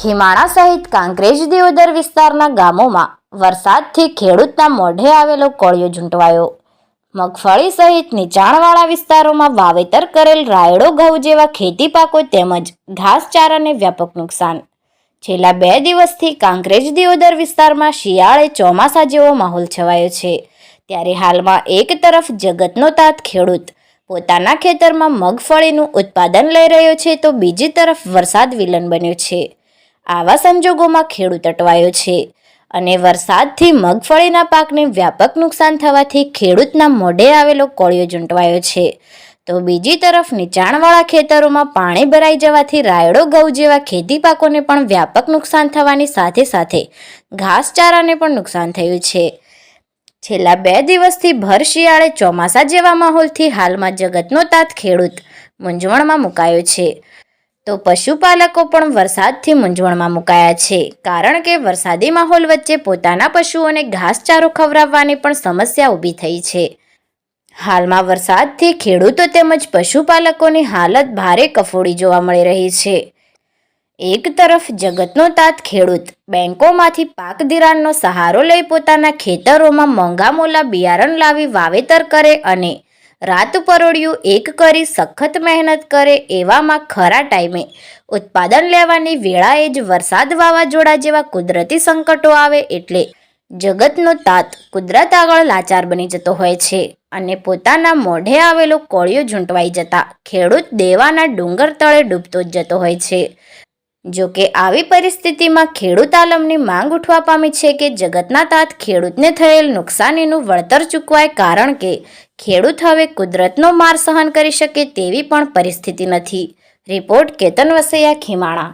ખીમાણા સહિત કાંકરેજ દિયોદર વિસ્તારના ગામોમાં વરસાદથી ખેડૂતના મોઢે આવેલો કોળિયો ઝૂંટવાયો। મગફળી સહિત નીચાણવાળા વિસ્તારોમાં વાવેતર કરેલ રાયડો, ઘઉં જેવા ખેતી પાકો તેમજ ઘાસચારાને વ્યાપક નુકસાન। છેલ્લા 2 દિવસથી કાંકરેજ દિયોદર વિસ્તારમાં શિયાળે ચોમાસા જેવો માહોલ છવાયો છે। ત્યારે હાલમાં એક તરફ જગતનો તાત ખેડૂત પોતાના ખેતરમાં મગફળીનું ઉત્પાદન લઈ રહ્યો છે, તો બીજી તરફ વરસાદ વિલન બન્યો છે। આવા સંજોગોમાં ખેડૂત અટવાયો છે અને વરસાદથી મગફળીના પાકને વ્યાપક નુકસાન થવાથી ખેડૂતના મોઢે આવેલો કોળિયો ઝૂંટવાયો છે, તો બીજી તરફ નીચાણવાળા ખેતરોમાં પાણી ભરાઈ જવાથી રાયડો, ઘઉં જેવા ખેતી પાકોને પણ વ્યાપક નુકસાન થવાની સાથે સાથે ઘાસચારાને પણ નુકસાન થયું છે। છેલ્લા 2 દિવસથી ભર શિયાળે ચોમાસા જેવા માહોલથી હાલમાં જગતનો તાત ખેડૂત મૂંઝવણમાં મુકાયો છે, તો પશુપાલકો પણ વરસાદથી મૂંઝવણમાં મુકાયા છે, કારણ કે વરસાદી માહોલ વચ્ચે પોતાના પશુઓને ઘાસચારો ખવડાવવાની પણ સમસ્યા ઊભી થઈ છે। હાલમાં વરસાદથી ખેડૂતો તેમજ પશુપાલકોની હાલત ભારે કફોડી જોવા મળી રહી છે। એક તરફ જગતનો તાત ખેડૂત બેંકોમાંથી પાક ધિરાણનો સહારો લઈ પોતાના ખેતરોમાં મોંઘા મોલા બિયારણ લાવી વાવેતર કરે અને રાત પરોળિયું એક કરી સખત મહેનત કરે, એવામાં ખરા ટાઈમે ઉત્પાદન લેવાની વેળાએ જ વરસાદ, વાવાઝોડા જેવા કુદરતી સંકટો આવે એટલે જગતનો તાત કુદરત આગળ લાચાર બની જતો હોય છે અને પોતાના મોઢે આવેલો કોળિયો ઝૂંટવાઈ જતા ખેડૂત દેવાના ડુંગર તળે ડૂબતો જ જતો હોય છે। જો કે આવી પરિસ્થિતિમાં ખેડૂત આલમની માંગ ઉઠવા પામી છે કે જગતના તાત ખેડૂતને થયેલ નુકસાનીનું વળતર ચૂકવાય, કારણ કે ખેડૂત હવે કુદરતનો માર સહન કરી શકે તેવી પણ પરિસ્થિતિ નથી। રિપોર્ટ કેતન વસૈયા, ખીમાણા।